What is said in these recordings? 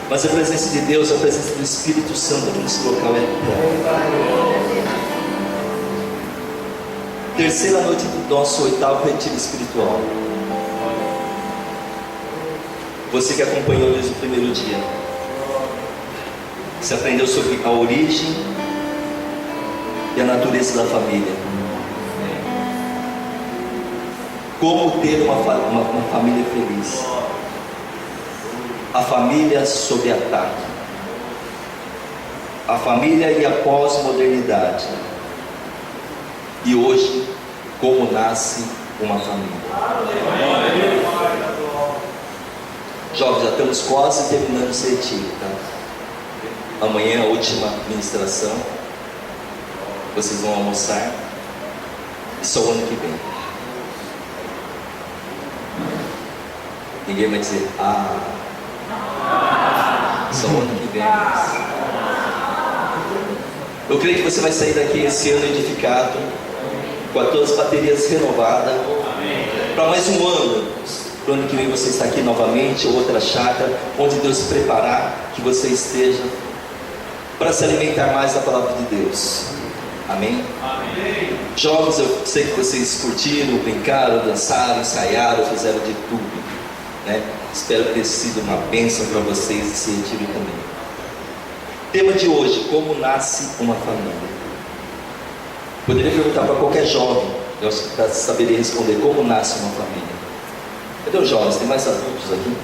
Mas a presença de Deus, a presença do Espírito Santo aqui nesse local é bom. Terceira noite do nosso 8º retiro espiritual. Você que acompanhou desde o primeiro dia, você aprendeu sobre a origem e a natureza da família. Como ter uma família feliz. A família sob ataque. A família e a pós-modernidade. E hoje, como nasce uma família. Jovens, já estamos quase terminando esse retiro, tá? Amanhã é a última ministração. Vocês vão almoçar. E só o ano que vem. Ninguém vai dizer, só o ano que vem. Eu creio que você vai sair daqui esse ano edificado, com todas as baterias renovadas, para mais um ano. Para o ano que vem você está aqui novamente, outra chácara, onde Deus preparar que você esteja para se alimentar mais da palavra de Deus. Amém? Amém. Jovens, eu sei que vocês curtiram, brincaram, dançaram, ensaiaram, fizeram de tudo, né? Espero ter sido uma bênção para vocês esse retiro também. Tema de hoje: como nasce uma família. Poderia perguntar para qualquer jovem, eu saberia responder como nasce uma família. Cadê os jovens? Tem mais adultos aqui?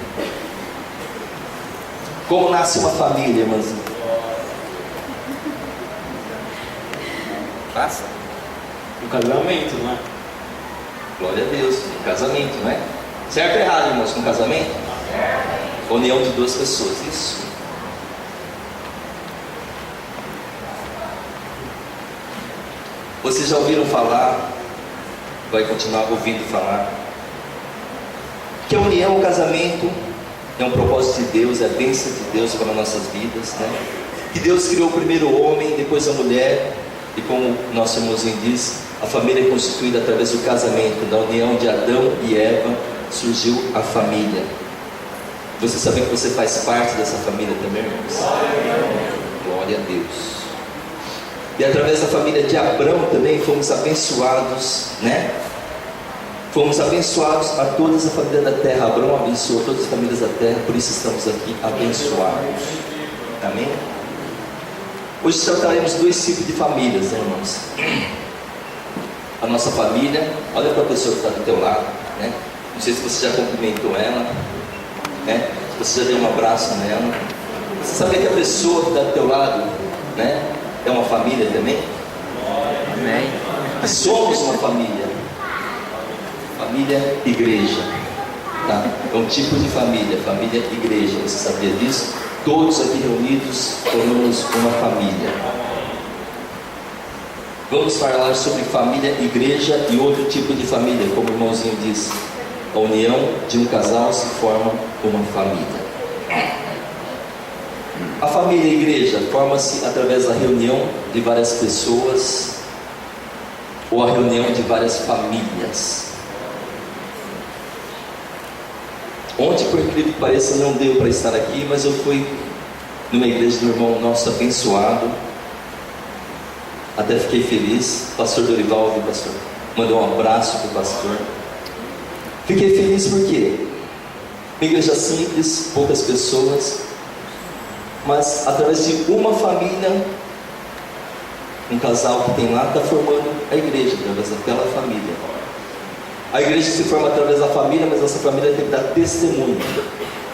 Como nasce uma família, irmãzinho? Passa? No casamento, não é? Glória a Deus, no casamento, não é? Certo ou errado, irmãos, no casamento? União de duas pessoas, isso. Vocês já ouviram falar, vai continuar ouvindo falar, que a união, o casamento, é um propósito de Deus, é a bênção de Deus para nossas vidas, né? Que Deus criou primeiro o homem, depois a mulher, e como nosso irmãozinho diz, a família é constituída através do casamento, da união de Adão e Eva, surgiu a família. Você sabe que você faz parte dessa família também, irmãos? Glória a Deus. E através da família de Abrão também fomos abençoados, né? Fomos abençoados a toda a família da terra. Abrão abençoou todas as famílias da terra, por isso estamos aqui abençoados. Amém? Hoje trataremos dois tipos de famílias, né, irmãos? A nossa família, olha para a pessoa que está do teu lado, né? Não sei se você já cumprimentou ela, né? Se você já deu um abraço nela. Você sabia que a pessoa que está do teu lado, né, é uma família também? Amém. Somos uma família. Família igreja, tá? É um tipo de família, família igreja. Você sabia disso? Todos aqui reunidos formamos uma família. Vamos falar sobre família igreja e outro tipo de família, como o irmãozinho disse. A união de um casal se forma uma família. A família igreja forma-se através da reunião de várias pessoas ou a reunião de várias famílias. Ontem, por incrível que pareça, não deu para estar aqui, mas eu fui numa igreja do irmão nosso abençoado. Até fiquei feliz. Pastor Dorival, viu, pastor? Mandou um abraço para o pastor. Fiquei feliz porque uma igreja simples, poucas pessoas, mas através de uma família, um casal que tem lá está formando a igreja através daquela família. A igreja se forma através da família, mas essa família tem que dar testemunho.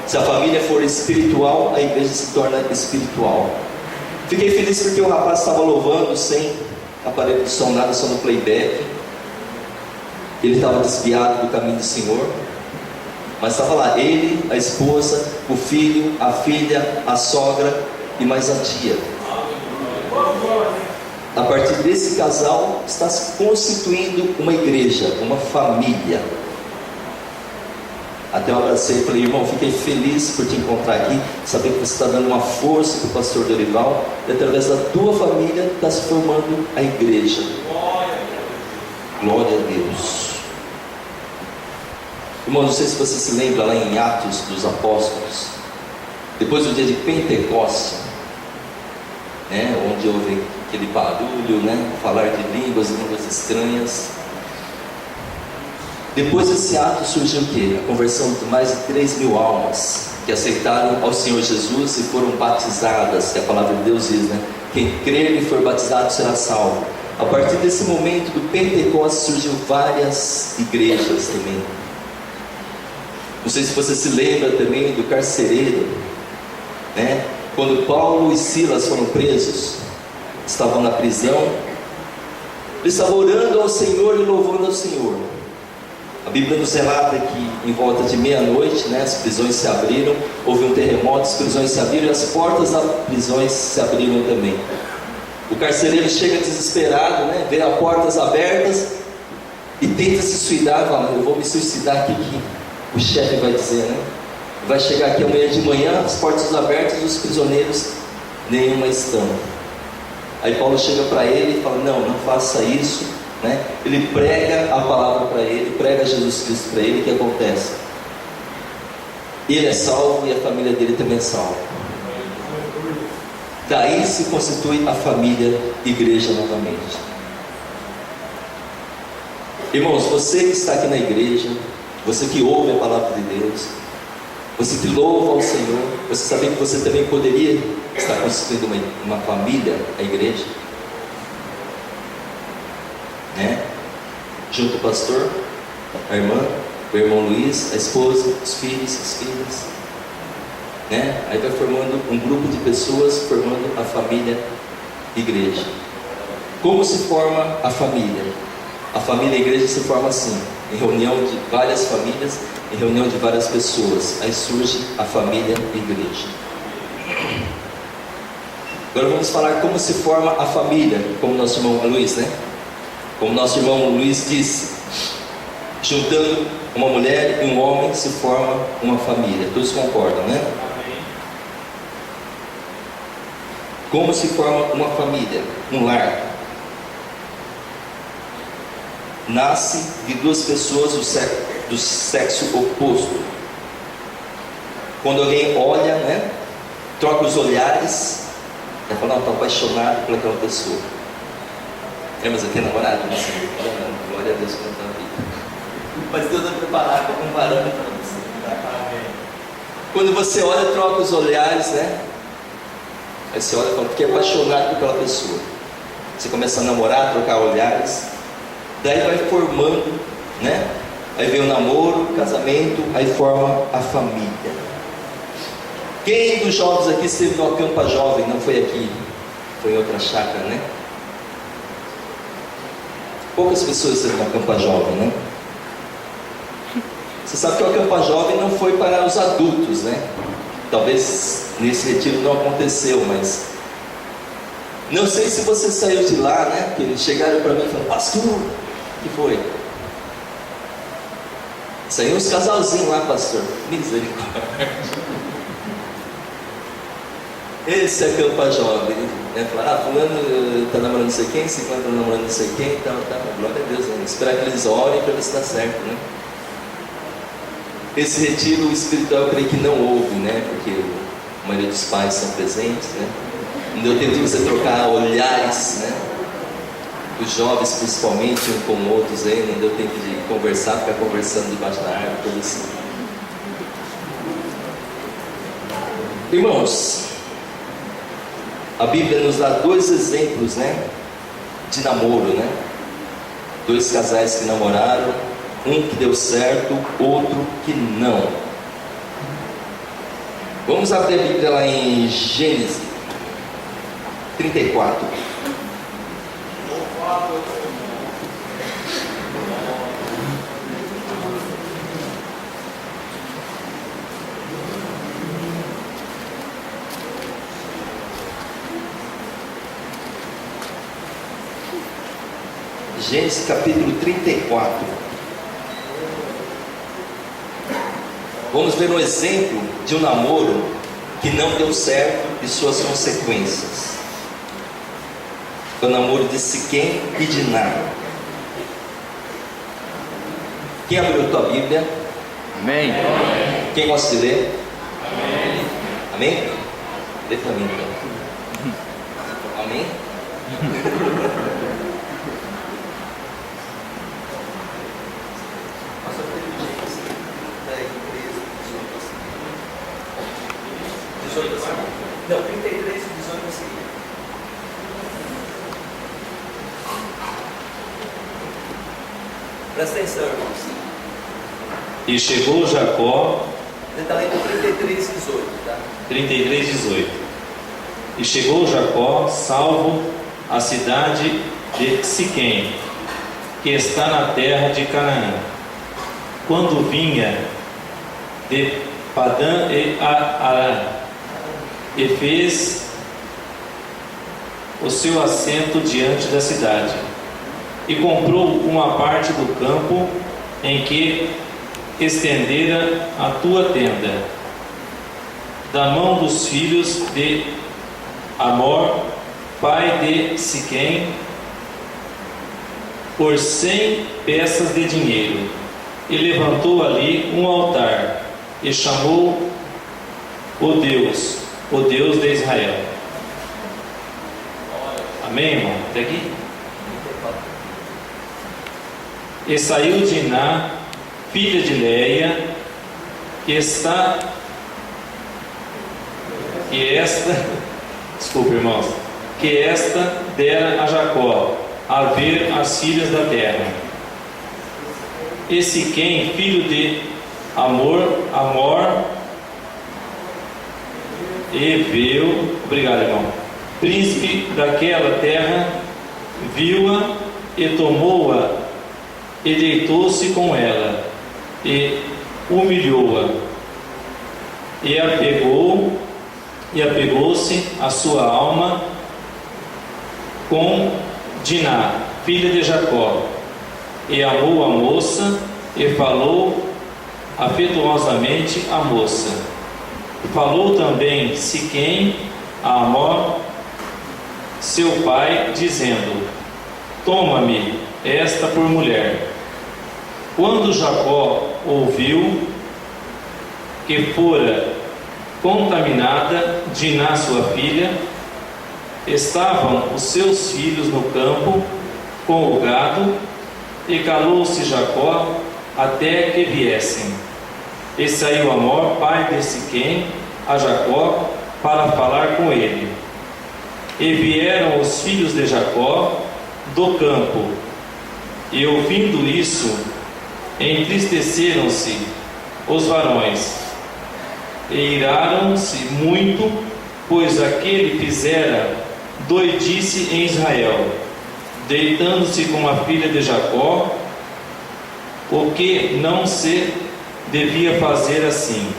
Se a família for espiritual, a igreja se torna espiritual. Fiquei feliz porque o rapaz estava louvando sem aparelho de som, nada, só no playback. Ele estava desviado do caminho do Senhor, mas estava lá ele, a esposa, o filho, a filha, a sogra e mais a tia. A partir desse casal está se constituindo uma igreja, uma família. Até eu abracei e falei: irmão, fiquei feliz por te encontrar aqui, saber que você está dando uma força para o pastor Dorival, e através da tua família está se formando a igreja. Glória a Deus. Irmão, não sei se você se lembra lá em Atos dos Apóstolos, depois do dia de Pentecostes, né, onde houve aquele barulho, né, falar de línguas estranhas. Depois desse ato surgiu o quê? A conversão de mais de 3.000 almas que aceitaram ao Senhor Jesus e foram batizadas, que a palavra de Deus diz, né? Quem crer e for batizado será salvo. A partir desse momento do Pentecostes surgiu várias igrejas também. Não sei se você se lembra também do carcereiro, né? Quando Paulo e Silas foram presos, estavam na prisão, eles estavam orando ao Senhor e louvando ao Senhor. A Bíblia nos relata que em volta de meia-noite, né, as prisões se abriram, houve um terremoto, as prisões se abriram e as portas das prisões se abriram também. O carcereiro chega desesperado, né, vê as portas abertas e tenta se suicidar, fala, eu vou me suicidar aqui, que o chefe vai dizer, né? Vai chegar aqui amanhã de manhã, as portas abertas, os prisioneiros nenhuma estão. Aí Paulo chega para ele e fala, não faça isso, né? Ele prega a palavra para ele, prega Jesus Cristo para ele. O que acontece? Ele é salvo e a família dele também é salva. Daí se constitui a família igreja novamente. Irmãos, você que está aqui na igreja, você que ouve a palavra de Deus, você que louva ao Senhor, você sabia que você também poderia estar constituindo uma família, a igreja, né? Junto ao pastor, a irmã, o irmão Luiz, a esposa, os filhos, as filhas, né? Aí vai formando um grupo de pessoas, formando a família igreja. Como se forma a família? A família igreja se forma assim, em reunião de várias famílias, em reunião de várias pessoas. Aí surge a família igreja. Agora vamos falar como se forma a família, como nosso irmão Luiz, né? Como nosso irmão Luiz disse, juntando uma mulher e um homem se forma uma família. Todos concordam, né? Como se forma uma família, um lar? Nasce de duas pessoas do sexo oposto. Quando alguém olha, né, troca os olhares, vai falar, não, estou apaixonado por aquela pessoa. Mas eu tenho namorado? Glória a Deus pela tua vida. Mas Deus é preparado para um parâmetro para você. Quando você olha, troca os olhares, né? Aí você olha e fala, fiquei apaixonado por aquela pessoa. Você começa a namorar, trocar olhares. Daí vai formando, né? Aí vem o namoro, o casamento, aí forma a família. Quem dos jovens aqui esteve no Acampa Jovem? Não foi aqui, foi em outra chácara, né? Poucas pessoas esteve no Acampa Jovem, né? Você sabe que o Acampa Jovem não foi para os adultos, né? Talvez nesse retiro não aconteceu, mas não sei se você saiu de lá, né? Porque eles chegaram para mim e falaram, pastor, o que foi? Saiu uns casalzinhos lá, pastor. Misericórdia. Esse é Acampa Jovem, né? Falar, fulano está namorando não sei quem, ciclano está namorando não sei quem, tá, glória a Deus, né? Esperar que eles orem para ver se dá certo, né? Esse retiro espiritual eu creio que não houve, né? Porque a maioria dos pais são presentes, né? Não deu tempo de você trocar olhares, né? Os jovens principalmente, um com outros aí, não deu tempo de conversar, ficar conversando debaixo da árvore, coisa assim. Irmãos, a Bíblia nos dá dois exemplos, né? De namoro, né? Dois casais que namoraram, um que deu certo, outro que não. Vamos abrir a Bíblia lá em Gênesis 34. Gênesis capítulo 34. Vamos ver um exemplo de um namoro que não deu certo e suas consequências. O namoro de Siquém e de Ná. Quem abriu a tua Bíblia? Amém. Quem gosta de ler? Amém. Amém? Lê para mim então. Amém? Não, 33 e 18 a seguir. Presta atenção, irmãos. E chegou Jacó, Ele está lendo 33 e 18, tá? 33, 18. E chegou Jacó, salvo a cidade de Siquém, que está na terra de Canaã, quando vinha de Padã e Arã, e fez o seu assento diante da cidade, e comprou uma parte do campo em que estendera a tua tenda, da mão dos filhos de Amor, pai de Siquém, por 100 peças de dinheiro, e levantou ali um altar, e chamou o Deus de Israel. Amém, irmão? Até aqui? E saiu Diná, filha de Leia, que esta dera a Jacó, a ver as filhas da terra. E Siquém, filho de Amor, Eveu, obrigado, irmão, príncipe daquela terra, viu-a e tomou-a, e deitou-se com ela, e humilhou-a, e apegou-se a sua alma com Diná, filha de Jacó, e amou a moça, e falou afetuosamente a moça. Falou também Siquém a Amor, seu pai, dizendo: toma-me esta por mulher. Quando Jacó ouviu que fora contaminada Diná, sua filha, estavam os seus filhos no campo com o gado, e calou-se Jacó até que viessem. E saiu Amor, pai de Siquém, a Jacó, para falar com ele. E vieram os filhos de Jacó do campo, e ouvindo isso, entristeceram-se os varões, e iraram-se muito, pois aquele fizera doidice em Israel, deitando-se com a filha de Jacó, o que não se devia fazer assim.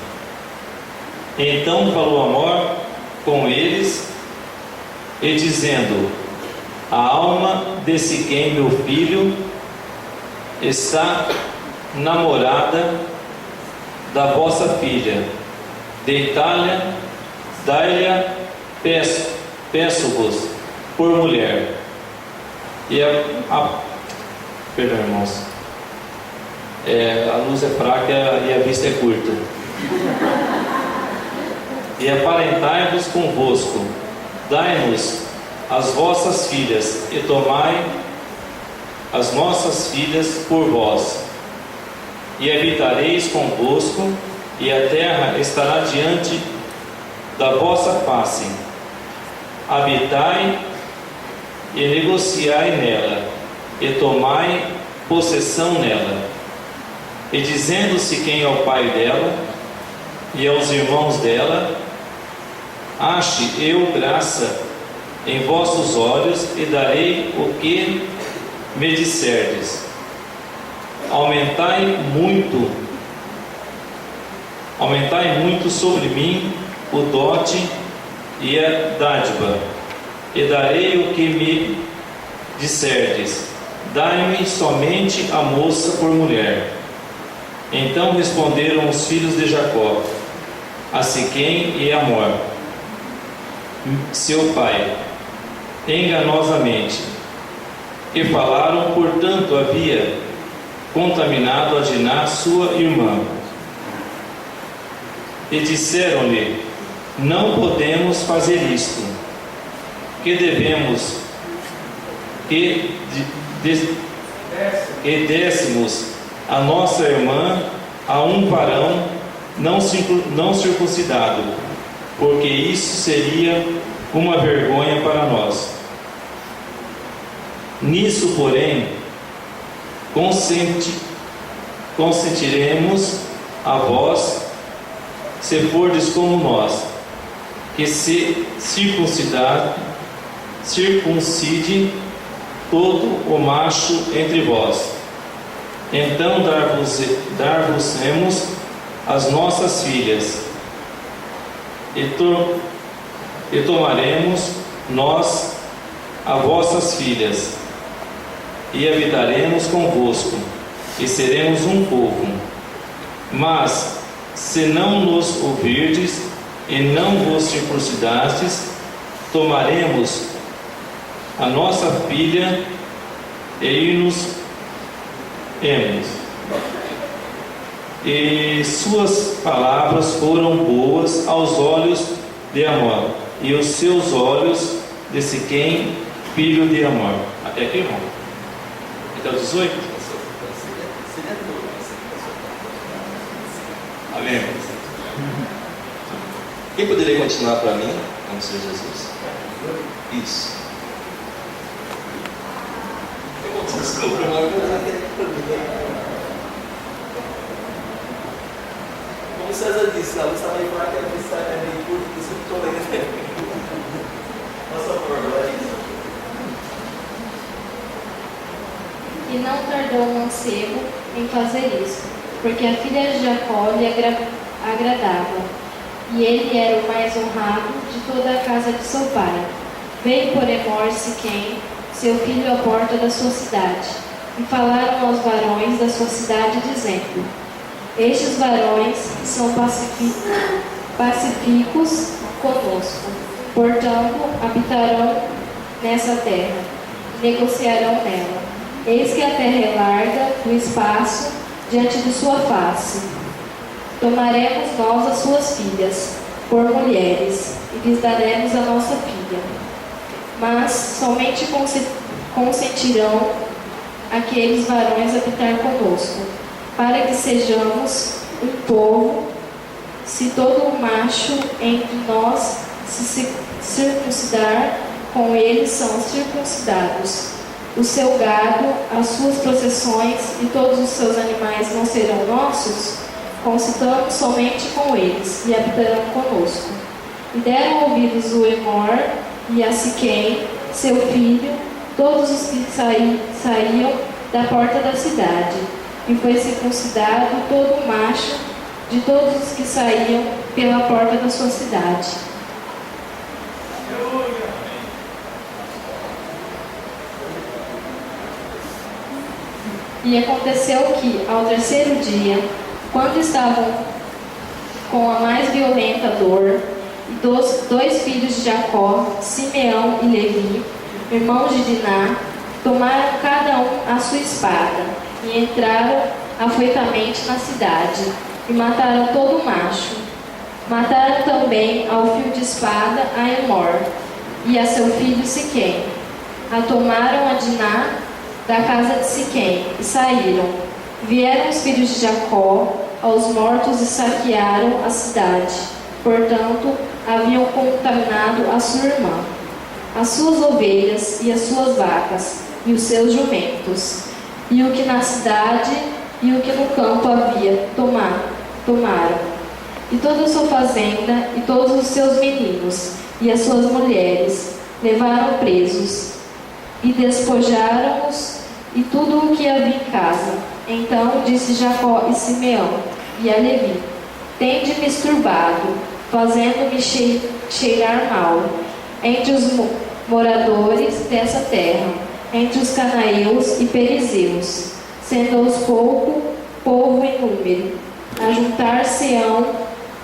Então falou Amor com eles, e dizendo: a alma de Siquém, meu filho, está namorada da vossa filha, dai-lhe, peço-vos por mulher. E perdão, irmãos, a luz é fraca e a vista é curta. E aparentai-vos convosco, dai-nos as vossas filhas, e tomai as nossas filhas por vós, e habitareis convosco, e a terra estará diante da vossa face. Habitai e negociai nela, e tomai possessão nela. E dizendo-se quem é o pai dela e aos irmãos dela: ache eu graça em vossos olhos, e darei o que me disserdes. Aumentai muito sobre mim o dote e a dádiva, e darei o que me disserdes. Dai-me somente a moça por mulher. Então responderam os filhos de Jacó a Siquém e a Amor, seu pai, enganosamente, e falaram, portanto havia contaminado a Diná, sua irmã. E disseram-lhe: não podemos fazer isto, que devemos que dessemos a nossa irmã a um varão não circuncidado, porque isso seria uma vergonha para nós. Nisso, porém, consentiremos a vós, se fordes como nós, que se circuncide todo o macho entre vós. Então dar-vos-emos as nossas filhas, e tomaremos nós as vossas filhas, e habitaremos convosco, e seremos um povo. Mas, se não nos ouvirdes, e não vos circuncidastes, tomaremos a nossa filha, e irmos. E suas palavras foram boas aos olhos de Amor, e os seus olhos de Siquém, filho de Amor. Até aqui, irmão? Até o 18? Amém. Quem poderia continuar para mim, como Senhor Jesus? Isso. Desculpa, como o César disse, a luz estava aí para que a luz é meio curta, por isso que eu estou lendo. Nossa, por favor, E não tardou o mancebo em fazer isso, porque a filha de Jacó lhe agradava, e ele era o mais honrado de toda a casa de seu pai. Veio, porém, Siquém, seu filho, à porta da sua cidade, e falaram aos varões da sua cidade, dizendo: Estes varões são pacíficos conosco, portanto habitarão nessa terra, negociarão nela. Eis que a terra é larga, o espaço diante de sua face. Tomaremos nós as suas filhas por mulheres, e lhes daremos a nossa filha. Mas somente consentirão aqueles varões habitar conosco, para que sejamos um povo. Se todo macho entre nós se circuncidar, com eles são circuncidados. O seu gado, as suas processões e todos os seus animais não serão nossos? Concitamos somente com eles, e habitarão conosco. E deram ouvidos o Emor e a Siquém, seu filho, todos os que saíam da porta da cidade. E foi circuncidado todo o macho de todos os que saíam pela porta da sua cidade. E aconteceu que, ao terceiro dia, quando estavam com a mais violenta dor, e dois filhos de Jacó, Simeão e Levi, irmãos de Diná, tomaram cada um a sua espada, e entraram afoitamente na cidade, e mataram todo o macho. Mataram também ao fio de espada a Emor, e a seu filho Siquém. A tomaram a Diná da casa de Siquém, e saíram. Vieram os filhos de Jacó aos mortos e saquearam a cidade. Portanto, haviam contaminado a sua irmã, as suas ovelhas e as suas vacas, e os seus jumentos, e o que na cidade e o que no campo havia, tomaram. E toda a sua fazenda, e todos os seus meninos, e as suas mulheres, levaram presos, e despojaram-os, e tudo o que havia em casa. Então disse Jacó e Simeão, e a Levi: Tende-me esturbado, fazendo-me cheirar mal, entre os moradores dessa terra, entre os cananeus e perizeus, sendo-os pouco povo em número. Ajuntar-se-ão,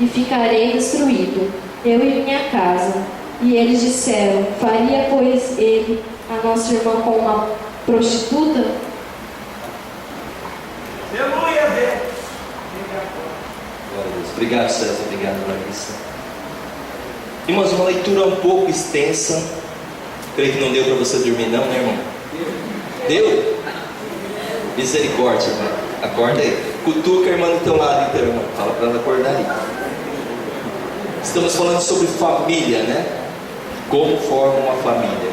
e ficarei destruído, eu e minha casa. E eles disseram: Faria, pois, ele a nossa irmã com uma prostituta? Aleluia, Deus. Glória a Deus. Obrigado, César. Obrigado, Larissa. Irmãos, uma leitura um pouco extensa. Creio que não deu para você dormir não, né, irmão? Deu? Misericórdia, irmão. Acorda aí. Cutuca a irmã do teu lado, então, irmão. Fala para ela acordar aí. Estamos falando sobre família, né? Como forma uma família.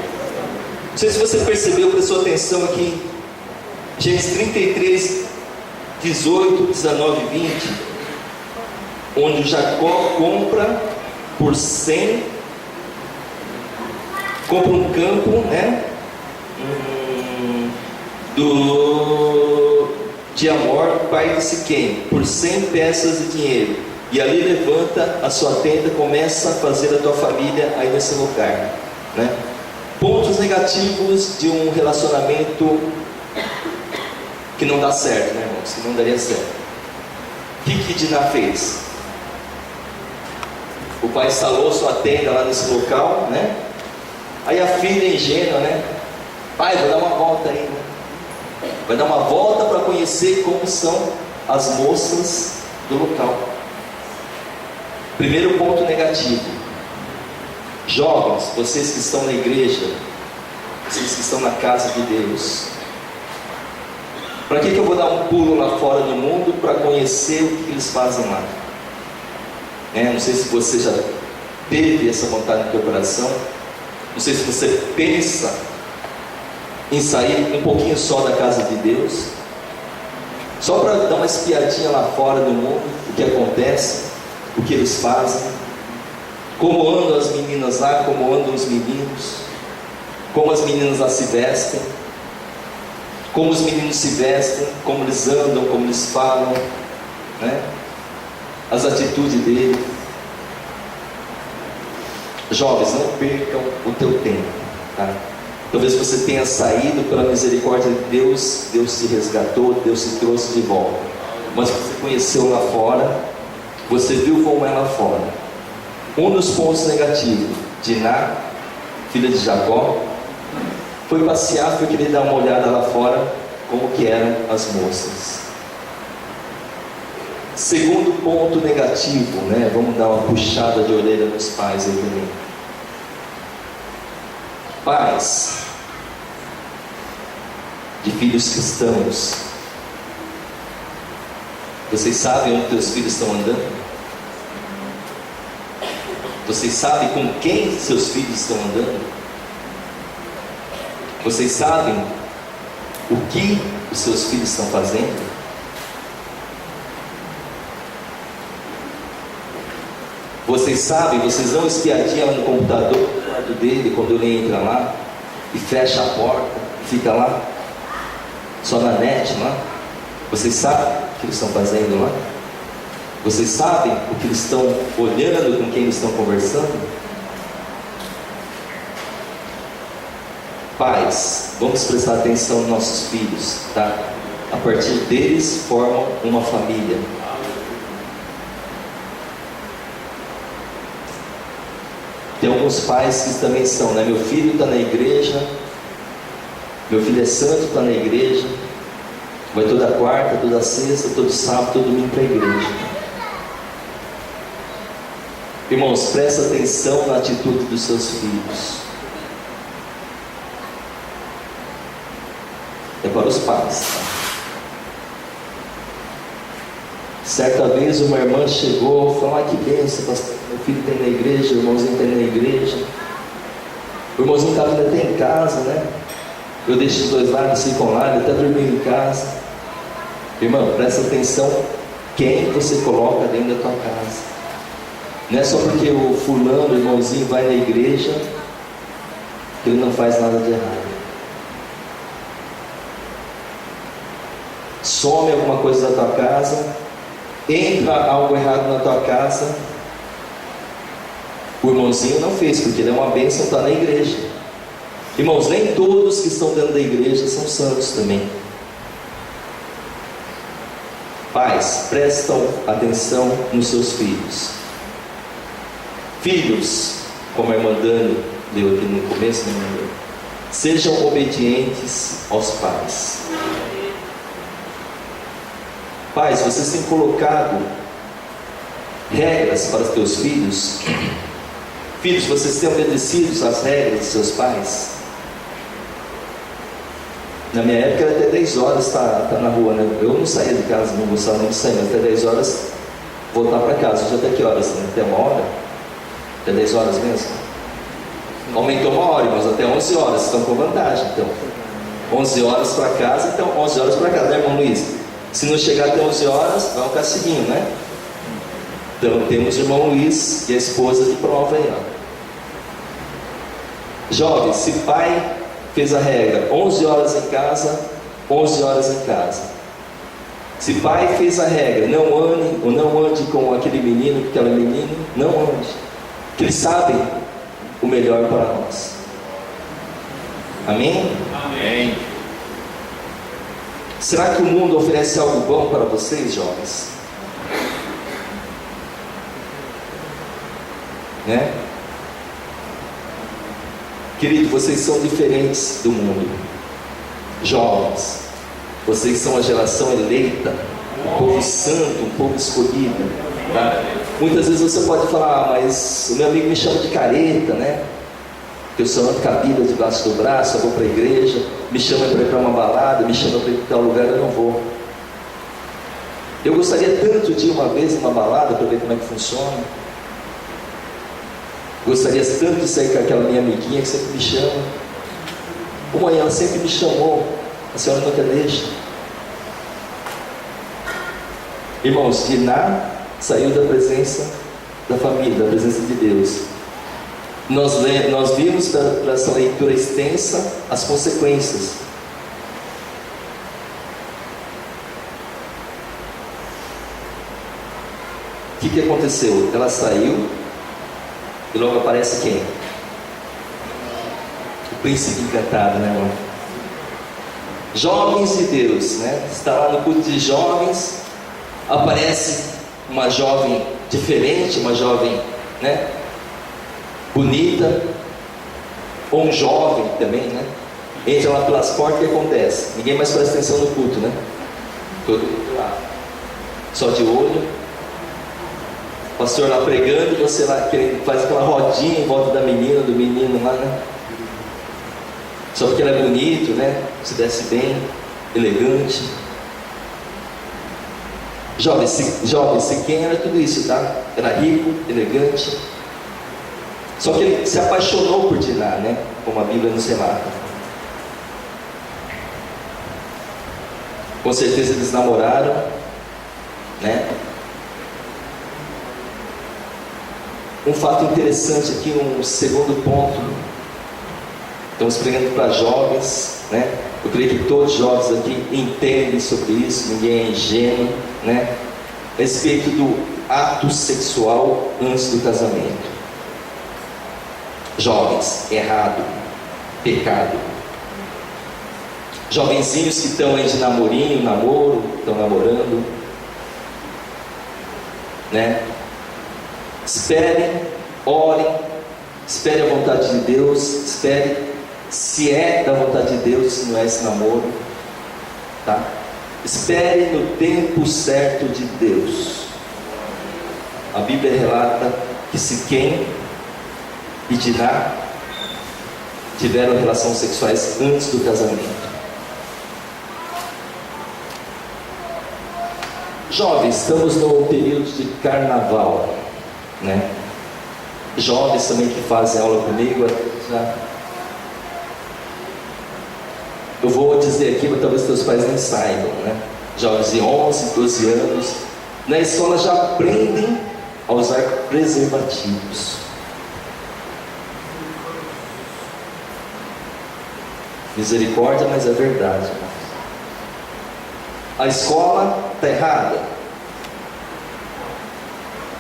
Não sei se você percebeu, prestou atenção aqui. Gênesis 33, 18, 19 e 20. Onde Jacó compra por 100. Compra um campo, né? De Amor, pai de Siquém, por 100 peças de dinheiro. E ali levanta a sua tenda, começa a fazer a tua família aí nesse lugar, né? Pontos negativos de um relacionamento que não dá certo, né, irmãos? Que não daria certo. O que Diná fez? O pai instalou sua tenda lá nesse local, né? Aí a filha ingênua, né? Pai, vou dar uma volta aí, né? Vai dar uma volta para conhecer como são as moças do local. Primeiro ponto negativo. Jovens, vocês que estão na igreja, vocês que estão na casa de Deus, para que eu vou dar um pulo lá fora do mundo para conhecer o que eles fazem lá? Não sei se você já teve essa vontade no teu coração. Não sei se você pensa em sair um pouquinho só da casa de Deus, só para dar uma espiadinha lá fora do mundo, o que acontece, o que eles fazem, como andam as meninas lá, como andam os meninos, como as meninas lá se vestem, como os meninos se vestem, como eles andam, como eles falam, né? As atitudes dele. Jovens, não percam o teu tempo, tá? Talvez você tenha saído pela misericórdia de Deus, Deus te resgatou, Deus te trouxe de volta, mas você conheceu lá fora, você viu como é lá fora. Um dos pontos negativos, Diná, filha de Jacó, foi passear, foi querer dar uma olhada lá fora, como que eram as moças. Segundo ponto negativo, né? Vamos dar uma puxada de orelha nos pais aí também. Pais de filhos cristãos, vocês sabem onde teus filhos estão andando? Vocês sabem com quem seus filhos estão andando? Vocês sabem o que os seus filhos estão fazendo? Vocês sabem, vocês dão espiadinha lá no computador do lado dele, quando ele entra lá e fecha a porta e fica lá só na net lá? Vocês sabem o que eles estão fazendo lá? Vocês sabem o que eles estão olhando, com quem eles estão conversando? Pais, vamos prestar atenção nos nossos filhos, tá? A partir deles formam uma família. Tem alguns pais que também são, né? Meu filho está na igreja, meu filho é santo, está na igreja, vai toda quarta, toda sexta, todo sábado, todo domingo para a igreja. Irmãos, presta atenção na atitude dos seus filhos. É para os pais. Certa vez uma irmã chegou e falou: ah, que bênção, pastor, meu filho tem na igreja, o irmãozinho tem na igreja. O irmãozinho está vindo até em casa, né? Eu deixo os dois lá, eles ficam lá, ele está dormindo em casa. Irmão, presta atenção quem você coloca dentro da tua casa. Não é só porque o fulano, o irmãozinho, vai na igreja que ele não faz nada de errado. Some alguma coisa da tua casa, entra algo errado na tua casa, o irmãozinho não fez, porque ele é uma bênção, está na igreja. Irmãos, nem todos que estão dentro da igreja são santos também. Pais, prestam atenção nos seus filhos. Filhos, como a irmã Dani leu aqui no começo, né, sejam obedientes aos pais. Pais, vocês têm colocado regras para os teus filhos Filhos, vocês têm obedecido às regras de seus pais? Na minha época era até 10 horas tá na rua, né? Eu não saía de casa, não gostava nem de sair, mas até 10 horas voltar para casa. Hoje até que horas? Né? Até 1 hora? Até 10 horas mesmo? Aumentou 1 hora, mas até 11 horas, estão com vantagem. Então, 11 horas para casa, então 11 horas para casa, né, irmão Luiz? Se não chegar até 11 horas, vai um castiguinho, né? Então temos o irmão Luiz e a esposa de prova aí, ó. Jovem, se pai fez a regra 11 horas em casa, 11 horas em casa. Se pai fez a regra, não ande ou não ande com aquele menino, com aquela menina, não ande. Porque eles sabem o melhor para nós. Amém? Amém. Será que o mundo oferece algo bom para vocês, jovens? Né? Querido, vocês são diferentes do mundo. Jovens, vocês são a geração eleita, um povo santo, um povo escolhido, tá? Muitas vezes você pode falar, mas o meu amigo me chama de careta, né? Que eu só ando com a Bíblia debaixo do braço, eu vou para a igreja, me chama para ir para uma balada, me chama para ir para tal lugar, eu não vou. Eu gostaria tanto de ir uma vez numa balada para ver como é que funciona. Gostaria tanto de sair com aquela minha amiguinha que sempre me chama. Mãe, ela sempre me chamou, a senhora nunca deixa. Irmãos, Diná saiu da presença da família, da presença de Deus. Nós vimos para essa leitura extensa as consequências. O que aconteceu? Ela saiu e logo aparece quem? O príncipe encantado, né, irmão? Jovens de Deus, né? Está lá no culto de jovens, aparece uma jovem diferente, uma jovem, né, bonita, ou um jovem também, né? Entra lá pelas portas, o que acontece? Ninguém mais presta atenção no culto, né? Todo mundo lá, só de olho. O pastor lá pregando, você lá faz aquela rodinha em volta da menina, do menino lá, né? Só porque ele é bonito, né? Se desce bem, elegante. Jovem, Siquém era tudo isso, tá? Era rico, elegante. Só que ele se apaixonou por Diná, né? Como a Bíblia nos relata. Com certeza eles namoraram, né? Um fato interessante aqui, um segundo ponto. Estamos pregando para jovens, né? Eu creio que todos os jovens aqui entendem sobre isso, ninguém é ingênuo, né? A respeito do ato sexual antes do casamento. Jovens, errado, pecado. Jovenzinhos que estão aí de namorinho, namoro, estão namorando, né? Esperem, orem, espere a vontade de Deus, espere se é da vontade de Deus, se não é esse namoro, tá? Espere no tempo certo de Deus. A Bíblia relata que Siquém e Diná tiveram relações sexuais antes do casamento. Jovens, estamos no período de carnaval, né? Jovens também que fazem aula comigo, eu vou dizer aqui, mas talvez teus pais nem saibam, né? Jovens de 11, 12 anos, na escola já aprendem a usar preservativos. Misericórdia, mas é verdade. A escola está errada.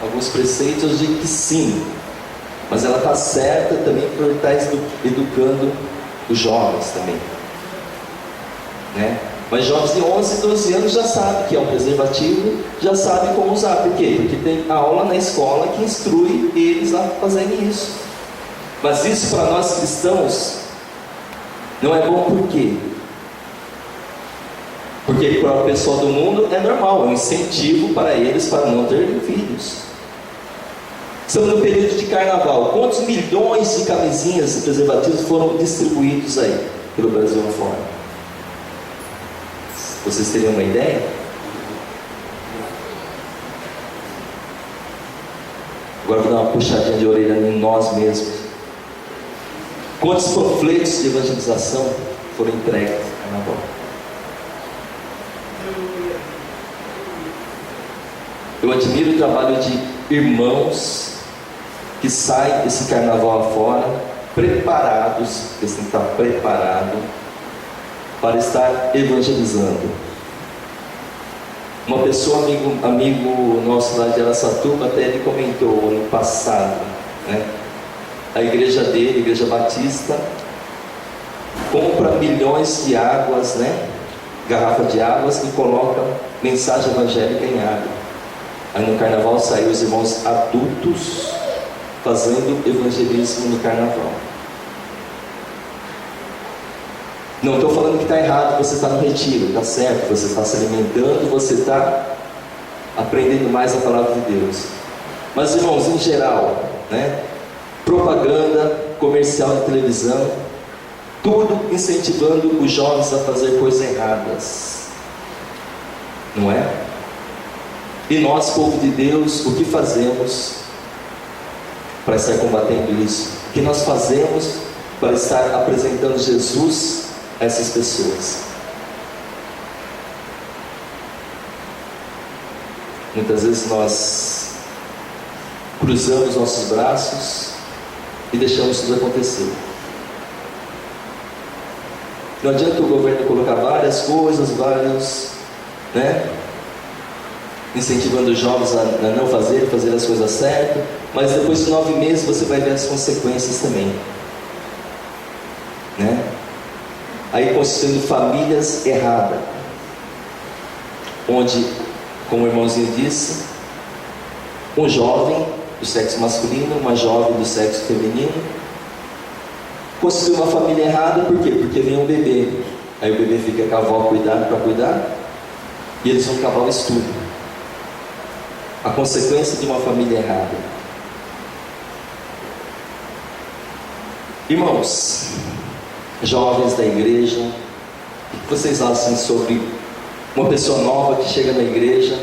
Alguns preceitos dizem que sim, mas ela está certa também por estar educando os jovens também, né? Mas jovens de 11, 12 anos já sabem que é um preservativo, já sabem como usar. Por quê? Porque tem aula na escola que instrui eles a fazerem isso. Mas isso para nós cristãos não é bom. Por quê? Porque para o pessoal do mundo é normal, é um incentivo para eles para não terem filhos. Estamos no período de carnaval. Quantos milhões de camisinhas e preservativos foram distribuídos aí pelo Brasil afora? Vocês teriam uma ideia? Agora vou dar uma puxadinha de orelha em nós mesmos. Quantos panfletos de evangelização foram entregues no carnaval? Eu admiro o trabalho de irmãos que saem desse carnaval afora preparados, eles têm que estar preparados para estar evangelizando. Uma pessoa, amigo nosso lá de Araçatuba, até ele comentou ano passado, né? A igreja dele, a Igreja Batista, compra milhões de águas, né? Garrafa de águas, e coloca mensagem evangélica em água. Aí no carnaval saiu os irmãos adultos fazendo evangelismo no carnaval. Não estou falando que está errado, você está no retiro, está certo, você está se alimentando, você está aprendendo mais a palavra de Deus. Mas irmãos, em geral, né? Propaganda, comercial de televisão, tudo incentivando os jovens a fazer coisas erradas, não é? E nós, povo de Deus, o que fazemos para estar combatendo isso? O que nós fazemos para estar apresentando Jesus a essas pessoas? Muitas vezes nós cruzamos nossos braços e deixamos tudo acontecer. Não adianta o governo colocar várias coisas, né? Incentivando os jovens a não fazer as coisas certas, mas depois de 9 meses você vai ver as consequências também, né? Aí construindo famílias erradas, onde, como o irmãozinho disse, um jovem do sexo masculino, uma jovem do sexo feminino, construiu uma família errada. Por quê? Porque vem um bebê, aí o bebê fica com a avó para cuidar, e eles vão acabar o estudo. A consequência de uma família errada. Irmãos, jovens da igreja, o que vocês acham sobre uma pessoa nova que chega na igreja,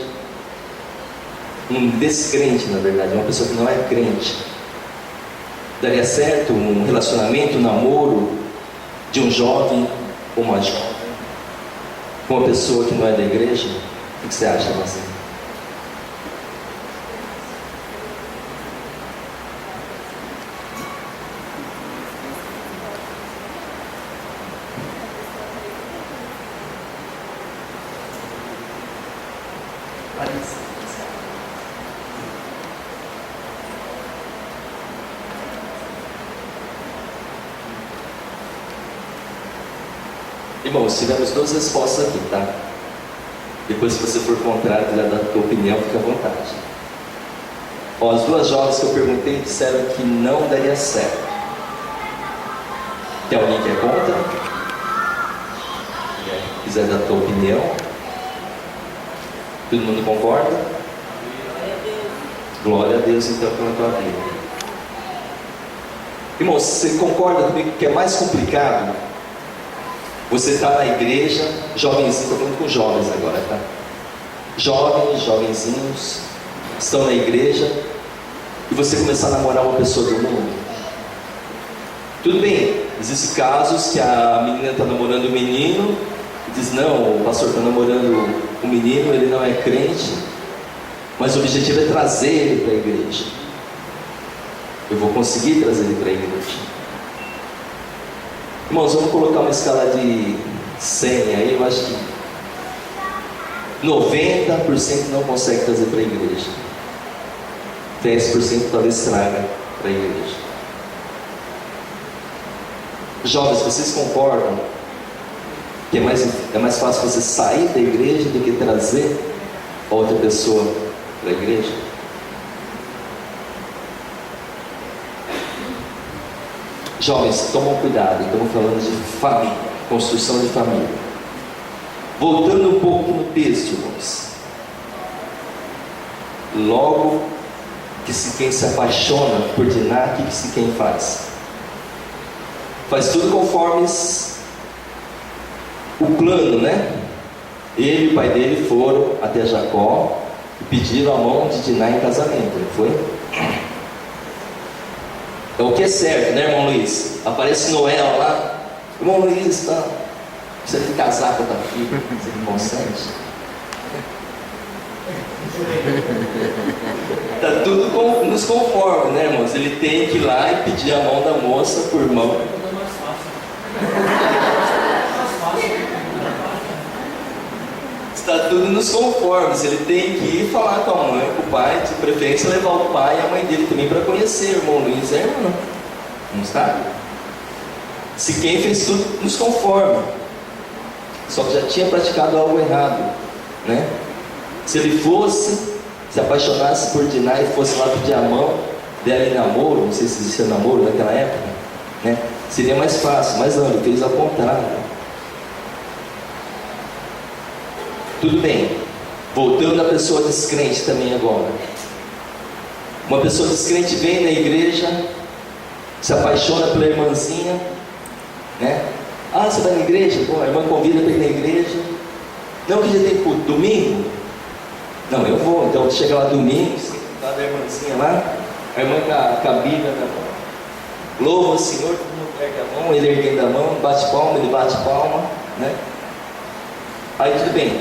um descrente, na verdade, uma pessoa que não é crente? Daria certo um relacionamento, um namoro de um jovem ou uma jovem com uma pessoa que não é da igreja? O que você acha, Marcelo? Irmãos, tivemos 2 respostas aqui, tá? Depois, se você for contrário, já dá a tua opinião, fica à vontade. Ó, as 2 jovens que eu perguntei disseram que não daria certo. Tem alguém que é contra? Quiser dar a tua opinião? Todo mundo concorda? Glória a Deus, então, pela tua vida. Irmãos, você concorda comigo que é mais complicado? Você está na igreja, jovenzinho, estou falando com jovens agora, tá? Jovenzinhos, estão na igreja, e você começar a namorar uma pessoa do mundo. Tudo bem, existem casos que a menina está namorando o menino, e diz, não, o pastor está namorando o menino, ele não é crente, mas o objetivo é trazer ele para a igreja. Eu vou conseguir trazer ele para a igreja. Irmãos, vamos colocar uma escala de 100 aí, eu acho que 90% não consegue trazer para a igreja. 10% talvez traga para a igreja. Jovens, vocês concordam que é mais fácil você sair da igreja do que trazer outra pessoa para a igreja? Jovens, tomam cuidado, estamos falando de família, construção de família. Voltando um pouco no texto, irmãos. Logo que Siquém se apaixona por Diná, o que Siquém faz? Faz tudo conforme o plano, né? Ele e o pai dele foram até Jacó e pediram a mão de Diná em casamento, não foi? É o que é certo, né, irmão Luiz? Aparece Noel lá, irmão Luiz, tá? Precisa de casar com a tua filha, você não consegue? Está tudo nos conforme, né, irmãos? Ele tem que ir lá e pedir a mão da moça por mão. Está tudo nos conformes. Ele tem que ir falar com a mãe, com o pai, de preferência levar o pai e a mãe dele também para conhecer. O irmão Luiz é irmão, não está? Siquém fez tudo nos conforme, só que já tinha praticado algo errado, né? Se ele fosse, se apaixonasse por Diná e fosse lá pedir a mão dela em namoro, não sei se existia namoro naquela época, né? Seria mais fácil, mas não, ele fez ao contrário. Tudo bem, voltando à pessoa descrente também agora. Uma pessoa descrente vem na igreja, se apaixona pela irmãzinha, né? Ah, você vai na igreja? Bom, a irmã convida para ir na igreja. Não, que dia tem culto? Domingo? Não, eu vou. Então chega lá domingo, lá da irmãzinha lá, a irmã com a Bíblia na mão. Louva o Senhor, todo mundo ergue a mão, ele erguendo a mão, bate palma, ele bate palma, né? Aí tudo bem.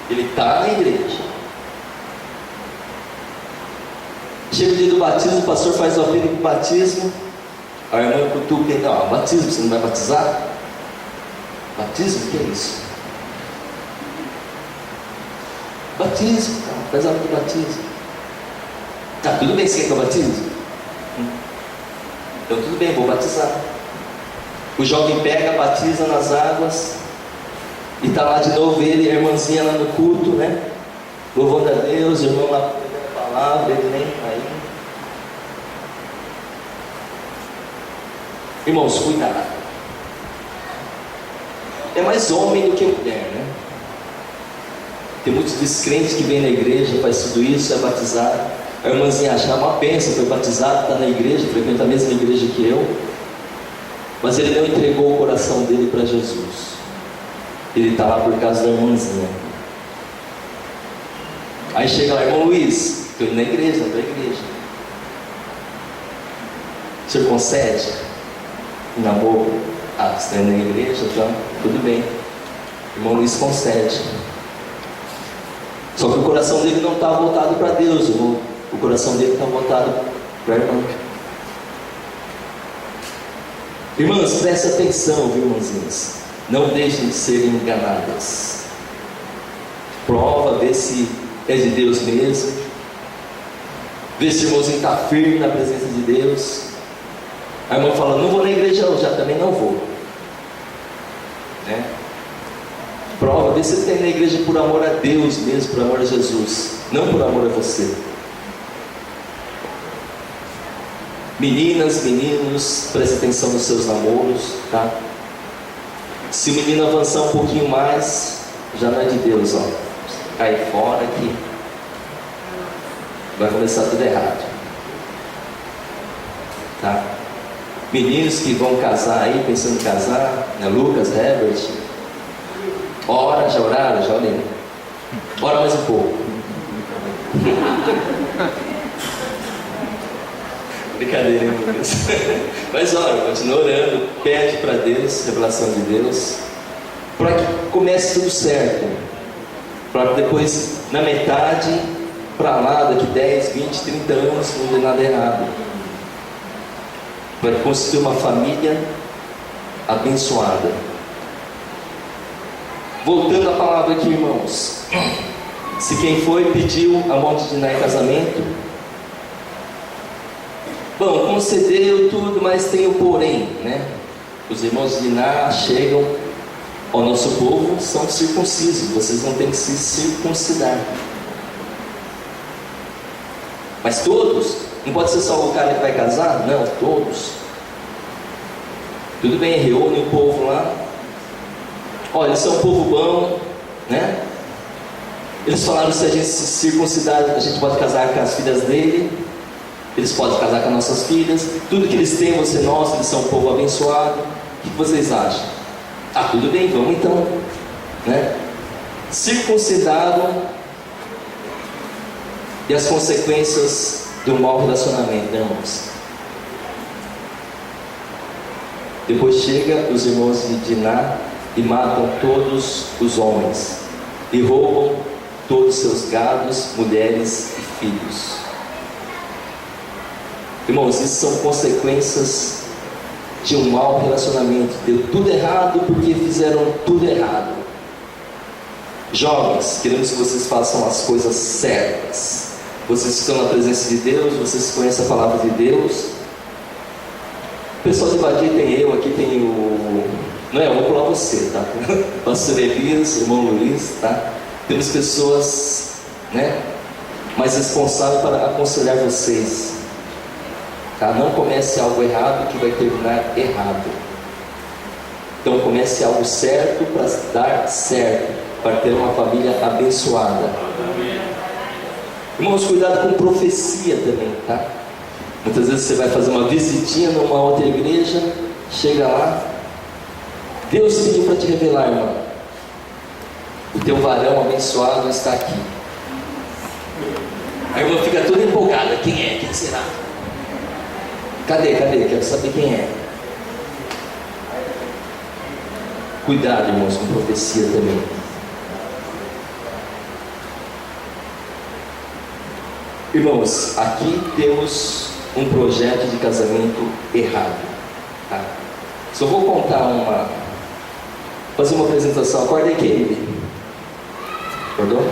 Ele está na igreja. Chega o dia do batismo, o pastor faz o apelo do batismo. A irmã cutuca ele, não, batismo, você não vai batizar? Batismo, o que é isso? Batismo, cara, faz aula de batismo. Tá, tudo bem, você quer que eu batize? Então tudo bem, vou batizar. O jovem pega, batiza nas águas. E está lá de novo ele e a irmãzinha lá no culto, né? Louvando a Deus, o irmão lá pregando a palavra, ele nem aí. Irmãos, cuidado. É mais homem do que mulher, né? Tem muitos descrentes que vêm na igreja, faz tudo isso, é batizado. A irmãzinha acha uma bênção, foi batizado, está na igreja, frequenta a mesma igreja que eu. Mas ele não entregou o coração dele para Jesus. Ele está lá por causa da irmãzinha. Aí chega lá, irmão Luiz, estou indo na igreja, não estou na igreja. O senhor concede um namoro? Ah, você está indo na igreja, então tudo bem. O irmão Luiz concede. Só que o coração dele não está voltado para Deus, o coração dele está voltado para a irmã. Irmãs, prestem atenção, viu, irmãzinhas? Não deixem de serem enganadas. Prova, vê se é de Deus mesmo. Vê se o irmãozinho está firme na presença de Deus. A irmã fala, não vou na igreja não, já também não vou, né? Prova, vê se ele tem na igreja por amor a Deus mesmo, por amor a Jesus, não por amor a você. Meninas, meninos, prestem atenção nos seus namoros, tá? Se o menino avançar um pouquinho mais, já não é de Deus, ó. Cai fora que vai começar tudo errado, tá? Meninos que vão casar aí, pensando em casar, né? Lucas, Herbert, ora, já oraram? Já orei. Ora mais um pouco. Brincadeira, hein, Lucas? Mas ora, continua orando, pede para Deus, revelação de Deus, para que comece tudo certo, para depois, na metade, para lá, daqui 10, 20, 30 anos, não dê nada errado. Para construir uma família abençoada. Voltando à palavra aqui, irmãos. Se quem foi pediu a mão de Diná em casamento, bom, concedeu tudo, mas tem o porém, né? Os irmãos de Diná chegam ao nosso povo, são circuncisos, vocês vão ter que se circuncidar. Mas todos? Não pode ser só o cara que vai casar? Não, todos. Tudo bem, reúne o povo lá. Olha, eles são um povo bom, né? Eles falaram: se a gente se circuncidar, a gente pode casar com as filhas dele, eles podem casar com as nossas filhas, tudo que eles têm vai ser nosso, eles são um povo abençoado. O que vocês acham? Ah, tudo bem, vamos então, né? Circuncidaram, e as consequências do mau relacionamento, né, irmãos? Depois chega os irmãos de Diná e matam todos os homens e roubam todos os seus gados, mulheres e filhos. Irmãos, isso são consequências de um mau relacionamento. Deu tudo errado porque fizeram tudo errado. Jovens, queremos que vocês façam as coisas certas. Vocês estão na presença de Deus, vocês conhecem a palavra de Deus. O pessoal de Badia tem eu, aqui tem o... Não é, eu vou pular você, tá? Pastor Elias, irmão Luiz, tá? Temos pessoas, né, mais responsáveis para aconselhar vocês, tá? Não comece algo errado que vai terminar errado. Então comece algo certo para dar certo, para ter uma família abençoada. Irmãos, cuidado com profecia também, tá? Muitas vezes você vai fazer uma visitinha numa outra igreja, chega lá, Deus pediu para te revelar, irmão, o teu varão abençoado está aqui. A irmã fica toda empolgada: quem é? Quem será? Cadê? Quero saber quem é. Cuidado, irmãos, com profecia também. Irmãos, aqui temos um projeto de casamento errado, tá? Só vou contar fazer uma apresentação. Acorda aí, Kevin. Acordou?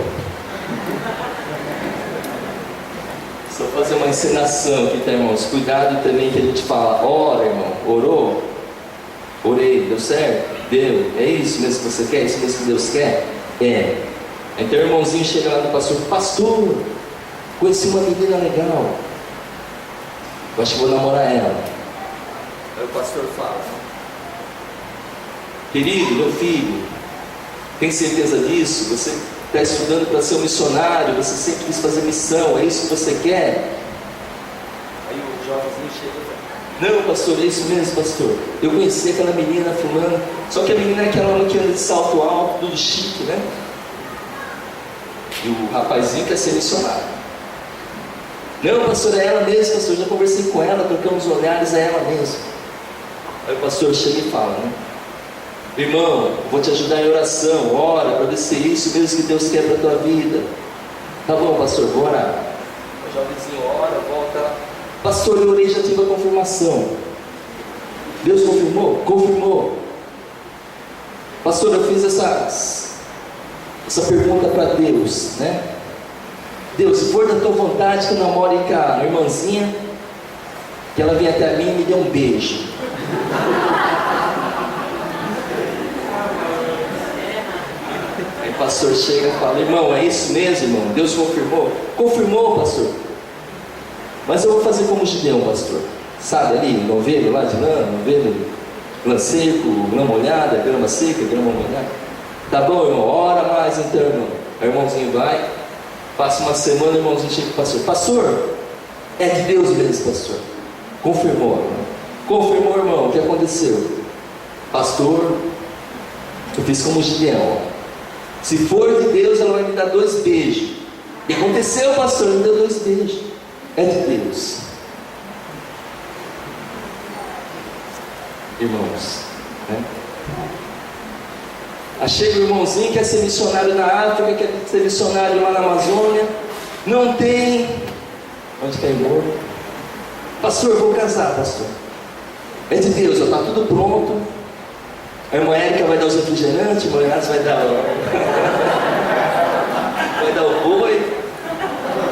Só fazer uma encenação aqui, tá, irmãos? Cuidado também que a gente fala: ora, irmão, orou? Orei, deu certo? Deu. É isso mesmo que você quer? É isso mesmo que Deus quer? É. Então o irmãozinho chega lá no pastor: pastor, conheci uma menina legal, eu acho que vou namorar ela. Aí o pastor fala: querido, meu filho, tem certeza disso? Você está estudando para ser um missionário, você sempre quis fazer missão, é isso que você quer? Aí o jovemzinho chega e fala: não, pastor, é isso mesmo, pastor. Eu conheci aquela menina fulana, só que a menina é aquela que anda de salto alto, tudo chique, né? E o rapazinho quer ser missionário. Não, pastor, é ela mesmo, pastor, já conversei com ela, trocamos olhares, é ela mesmo. Aí o pastor chega e fala, né? Irmão, vou te ajudar em oração, ora para ver se é isso mesmo que Deus quer para a tua vida. Tá bom, pastor, vou orar. O jovenzinho ora, volta. Pastor, eu orei, já tive a confirmação. Deus confirmou? Confirmou. Pastor, eu fiz essa pergunta para Deus, né? Deus, se for da tua vontade que eu namore com a irmãzinha, que ela venha até mim e me dê um beijo. Aí o pastor chega e fala: irmão, é isso mesmo, irmão? Deus confirmou? Confirmou, pastor. Mas eu vou fazer como Gideão, pastor. Sabe ali, novelho lá de lã, novelho, lã seco, lã molhada, grama seca, grama molhada. Tá bom, irmão, ora mais então, irmão. Aí o irmãozinho vai, passa uma semana, o irmãozinho chega para o pastor: pastor, é de Deus mesmo, pastor. Confirmou, irmão. Confirmou, irmão, o que aconteceu? Pastor, eu fiz como Gideão. Se for de Deus, ela vai me dar 2 beijos. E aconteceu, pastor, me deu 2 beijos. É de Deus. Irmãos, né? Aí chega o irmãozinho que quer ser missionário na África, quer ser missionário lá na Amazônia. Não tem. Onde está irmão? Pastor, vou casar, pastor. É de Deus, está tudo pronto. A irmã Érica vai dar os refrigerantes, a irmã Érica vai dar vai dar o boi.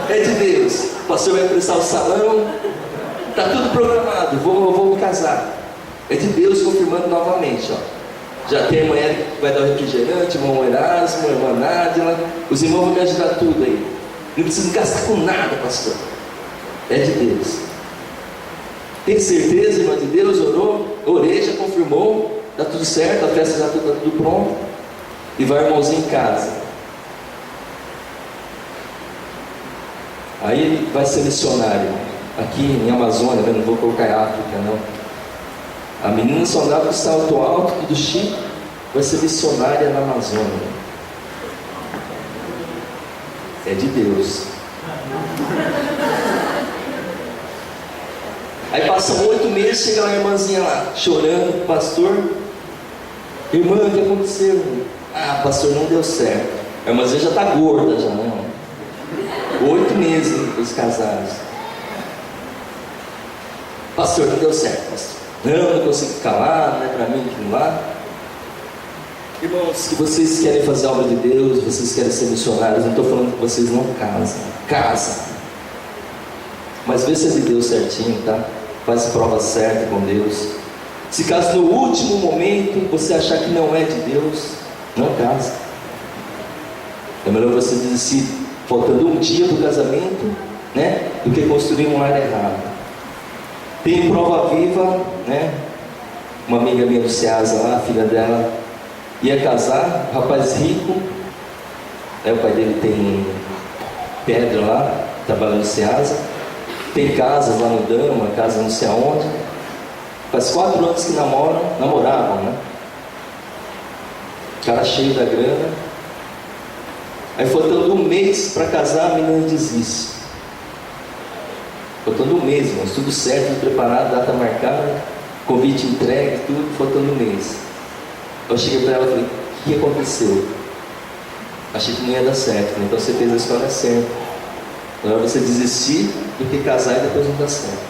É de Deus. O pastor vai prestar o salão. Está tudo programado, vou me casar. É de Deus confirmando novamente, ó. Já tem a irmã Érica que vai dar o refrigerante, o irmão Erasmo, a irmã Nádila. Os irmãos vão me ajudar tudo aí. Não preciso gastar com nada, pastor. É de Deus. Tem certeza, irmã de Deus? Orou? Orei, já confirmou. Está tudo certo, a festa já está tudo pronto. E vai o irmãozinho em casa. Aí ele vai ser missionário. Aqui em Amazônia, eu não vou colocar África, não. A menina só andava com salto alto, tudo chique, vai ser missionária na Amazônia. É de Deus. Aí passam 8 meses, chega uma irmãzinha lá, chorando, pastor. Irmã, o que aconteceu? Ah, pastor, não deu certo. A irmãzinha já está gorda, já, não. 8 meses os casados. Pastor, não deu certo, pastor. Não consigo ficar lá, não é para mim aquilo lá. Irmãos, se vocês querem fazer a obra de Deus, vocês querem ser missionários, não estou falando que vocês não casam. Casam. Mas vê se é de Deus certinho, tá? Faz prova certa com Deus. Se caso no último momento você achar que não é de Deus, não casa. É melhor você desistir faltando um dia do casamento, né? Do que construir um lar errado. Tem prova viva, né? Uma amiga minha do Ceasa lá, a filha dela ia casar, rapaz rico, né? O pai dele tem pedra lá, trabalhando no Ceasa, tem casas lá no Dama, casa não sei aonde. Faz 4 anos que namoravam, né? Cara cheio da grana. Aí faltando um mês para casar, a menina desiste. Faltando um mês, mas tudo certo, tudo preparado, data marcada, convite entregue, tudo, faltando um mês. Eu cheguei para ela e falei, o que aconteceu? Achei que não ia dar certo, né? Então você fez a história certa. Melhor você desistir do que casar e depois não dar certo.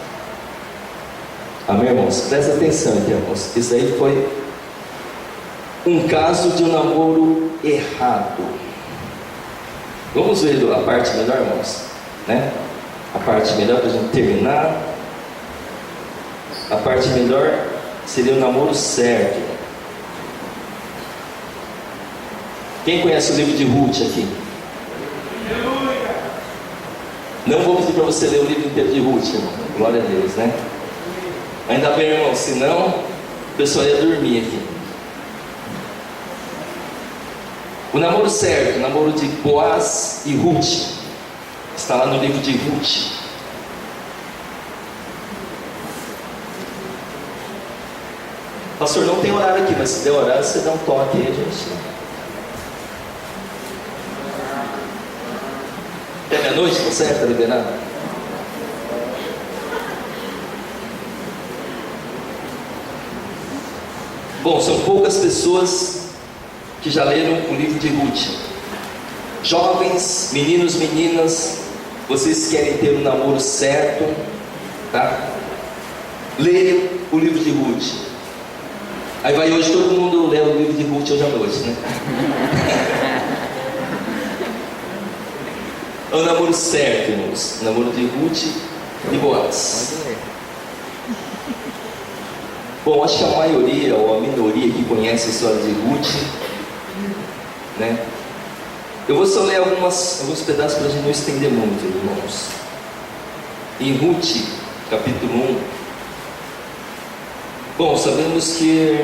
Amém, irmãos? Presta atenção, então, irmãos. Isso aí foi um caso de um namoro errado. Vamos ver a parte melhor, irmãos, né? A parte melhor para a gente terminar. A parte melhor seria o namoro certo. Quem conhece o livro de Ruth aqui? Não vou pedir para você ler o livro inteiro de Ruth, irmão. Glória a Deus, né? Ainda bem, irmão, senão o pessoal ia dormir aqui. O namoro certo, o namoro de Boaz e Ruth, está lá no livro de Ruth. Pastor, não tem horário aqui, mas se der horário, você dá um toque aí, gente. Até meia-noite, tá certo? Tá liberado? Bom, são poucas pessoas que já leram o livro de Ruth. Jovens, meninos, meninas, vocês querem ter um namoro certo, tá? Leiam o livro de Ruth. Aí vai hoje todo mundo ler o livro de Ruth hoje à noite, né? É o namoro certo, irmãos. O namoro de Ruth e Boaz. Bom, acho que a maioria ou a minoria que conhece a história de Ruth, né? Eu vou só ler alguns pedaços para a gente não estender muito, irmãos. Em Ruth, capítulo 1. Bom, sabemos que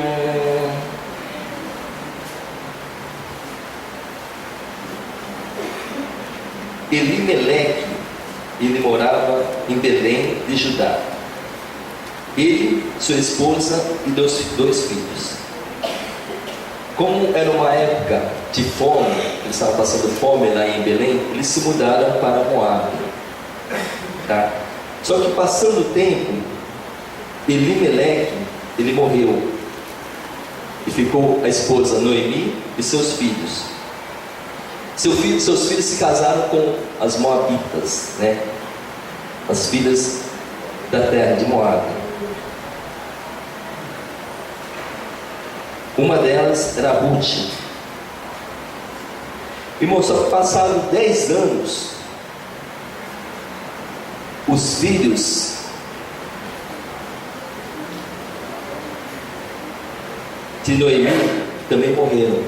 Elimeleque, ele morava em Belém de Judá. Ele, sua esposa e dois filhos. Como era uma época de fome, eles estavam passando fome lá em Belém, eles se mudaram para Moabe, tá? Só que passando o tempo, Elimeleque, ele morreu. E ficou a esposa Noemi e seus filhos. Seus filhos se casaram com as Moabitas, né? As filhas da terra de Moabe. Uma delas era Ruth. Irmão, só que passaram 10 anos, os filhos de Noemi também morreram.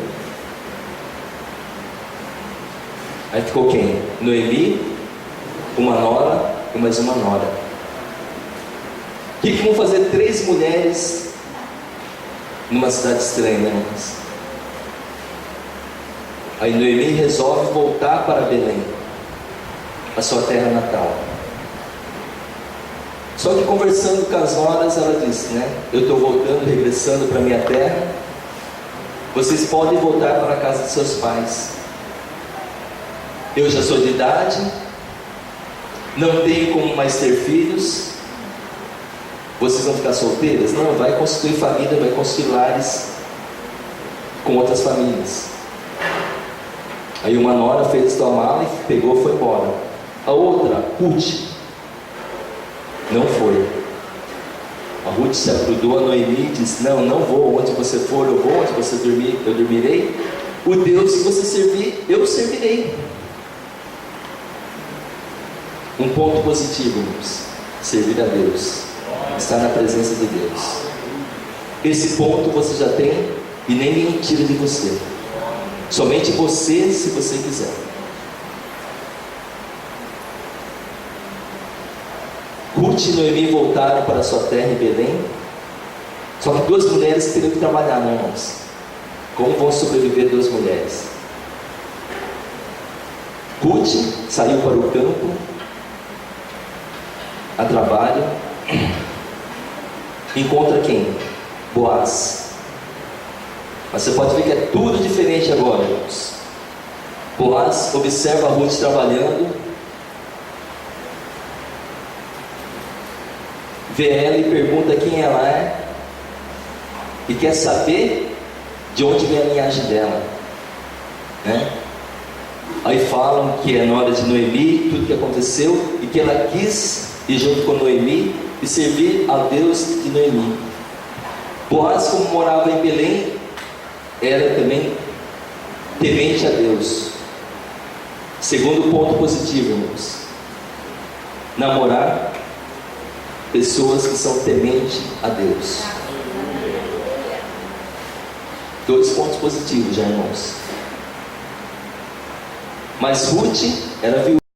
Aí ficou quem? Noemi, uma nora e mais uma nora. O que vão fazer 3 mulheres numa cidade estranha, né, irmãos? Aí Noemi resolve voltar para Belém. a sua terra natal. Só que conversando com as noras, ela disse, né? Eu estou voltando, regressando para minha terra. Vocês podem voltar para a casa de seus pais. Eu já sou de idade, não tenho como mais ter filhos. Vocês vão ficar solteiras? Não, vai construir família, vai construir lares com outras famílias. Aí uma nora fez sua mala e pegou e foi embora. A outra, Ruth, não foi. A Ruth se aprudou a Noemi e disse, não vou, onde você for eu vou, onde você dormir eu dormirei. O Deus que você servir, eu servirei. Um ponto positivo, irmãos, servir a Deus, estar na presença de Deus. Esse ponto você já tem e nem ninguém tira de você. Somente você, se você quiser. Ruth e Noemi voltaram para sua terra em Belém. Só que duas mulheres teriam que trabalhar, né, irmãos? Como vão sobreviver duas mulheres? Ruth saiu para o campo a trabalho. Encontra quem? Boaz. Mas você pode ver que é tudo diferente agora, irmãos. Boaz observa a Ruth trabalhando, vê ela e pergunta quem ela é, e quer saber de onde vem a linhagem dela, né? Aí falam que é nora de Noemi, tudo que aconteceu, e que ela quis ir junto com Noemi e servir a Deus de Noemi. Boaz, como morava em Belém, era também temente a Deus. Segundo ponto positivo, irmãos, namorar pessoas que são tementes a Deus. Dois pontos positivos já, irmãos. Mas Ruth era viúva.